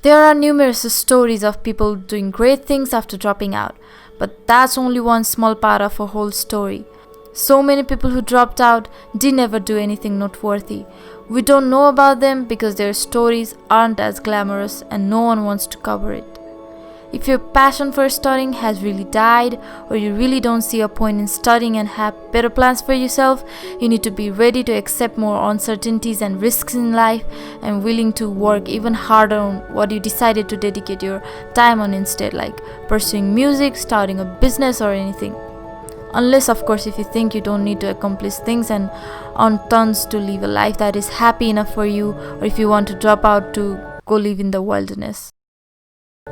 There are numerous stories of people doing great things after dropping out, but that's only one small part of a whole story. So many people who dropped out did never do anything noteworthy. We don't know about them because their stories aren't as glamorous and no one wants to cover it. If your passion for studying has really died, or you really don't see a point in studying and have better plans for yourself, you need to be ready to accept more uncertainties and risks in life and willing to work even harder on what you decided to dedicate your time on instead, like pursuing music, starting a business or anything. Unless, of course, if you think you don't need to accomplish things and earn tons to live a life that is happy enough for you, or if you want to drop out to go live in the wilderness.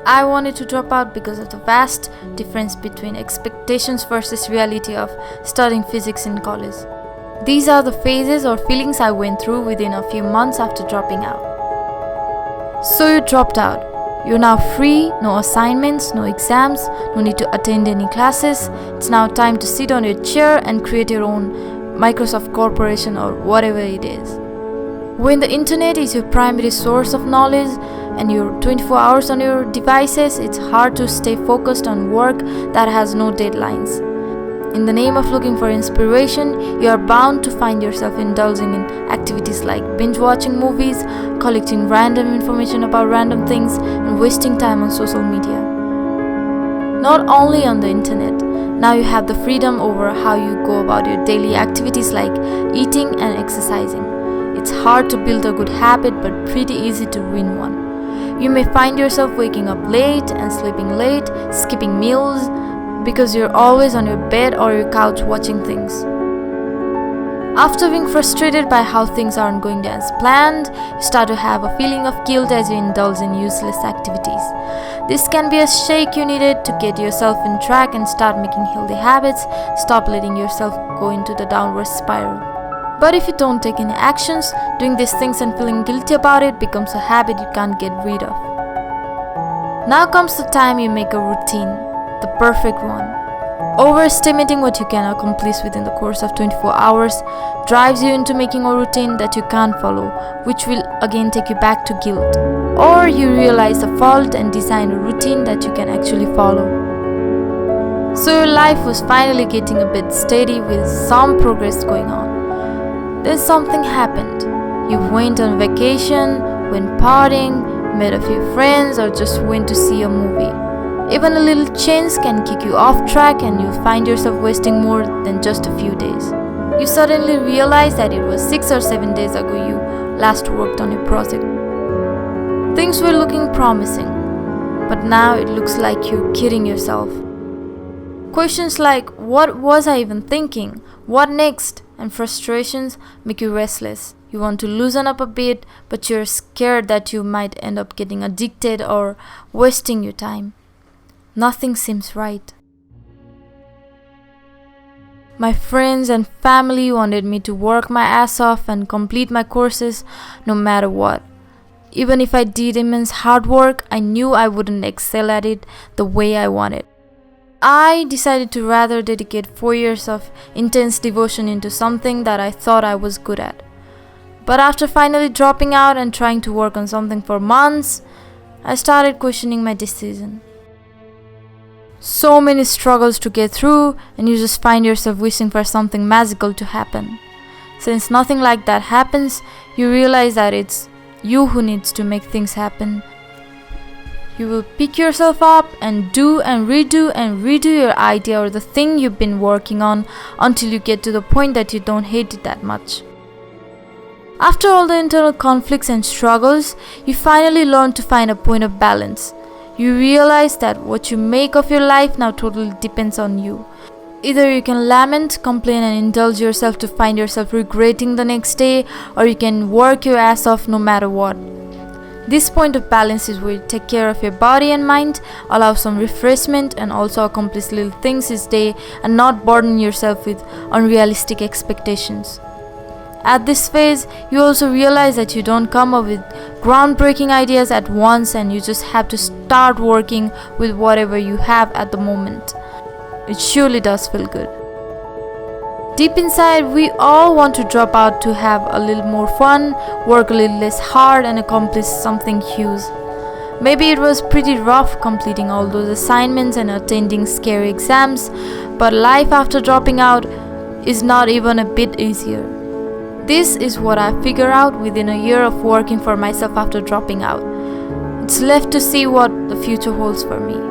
I wanted to drop out because of the vast difference between expectations versus reality of studying physics in college. These are the phases or feelings I went through within a few months after dropping out. So you dropped out. You're now free, no assignments, no exams, no need to attend any classes. It's now time to sit on your chair and create your own Microsoft Corporation or whatever it is. When the internet is your primary source of knowledge and you're 24 hours on your devices, it's hard to stay focused on work that has no deadlines. In the name of looking for inspiration, you are bound to find yourself indulging in activities like binge watching movies, collecting random information about random things, and wasting time on social media. Not only on the internet, now you have the freedom over how you go about your daily activities like eating and exercising. It's hard to build a good habit, but pretty easy to ruin one. You may find yourself waking up late and sleeping late, skipping meals, because you're always on your bed or your couch watching things. After being frustrated by how things aren't going as planned, you start to have a feeling of guilt as you indulge in useless activities. This can be a shake you needed to get yourself in track and start making healthy habits. Stop letting yourself go into the downward spiral. But if you don't take any actions, doing these things and feeling guilty about it becomes a habit you can't get rid of. Now comes the time you make a routine, the perfect one. Overestimating what you can accomplish within the course of 24 hours drives you into making a routine that you can't follow, which will again take you back to guilt. Or you realize the fault and design a routine that you can actually follow. So your life was finally getting a bit steady with some progress going on. Then something happened. You went on vacation, went partying, met a few friends, or just went to see a movie. Even a little change can kick you off track and you'll find yourself wasting more than just a few days. You suddenly realize that it was 6 or 7 days ago you last worked on your project. Things were looking promising, but now it looks like you're kidding yourself. Questions like, what was I even thinking? What next? And frustrations make you restless. You want to loosen up a bit, but you're scared that you might end up getting addicted or wasting your time. Nothing seems right. My friends and family wanted me to work my ass off and complete my courses no matter what. Even if I did immense hard work, I knew I wouldn't excel at it the way I wanted. I decided to rather dedicate 4 years of intense devotion into something that I thought I was good at. But after finally dropping out and trying to work on something for months, I started questioning my decision. So many struggles to get through, and you just find yourself wishing for something magical to happen. Since nothing like that happens, you realize that it's you who needs to make things happen. You will pick yourself up and do and redo your idea or the thing you've been working on until you get to the point that you don't hate it that much. After all the internal conflicts and struggles, you finally learn to find a point of balance. You realize that what you make of your life now totally depends on you. Either you can lament, complain and indulge yourself to find yourself regretting the next day, or you can work your ass off no matter what. This point of balance is where you take care of your body and mind, allow some refreshment and also accomplish little things each day and not burden yourself with unrealistic expectations. At this phase, you also realize that you don't come up with groundbreaking ideas at once and you just have to start working with whatever you have at the moment. It surely does feel good. Deep inside, we all want to drop out to have a little more fun, work a little less hard and accomplish something huge. Maybe it was pretty rough completing all those assignments and attending scary exams, but life after dropping out is not even a bit easier. This is what I figured out within a year of working for myself after dropping out. It's left to see what the future holds for me.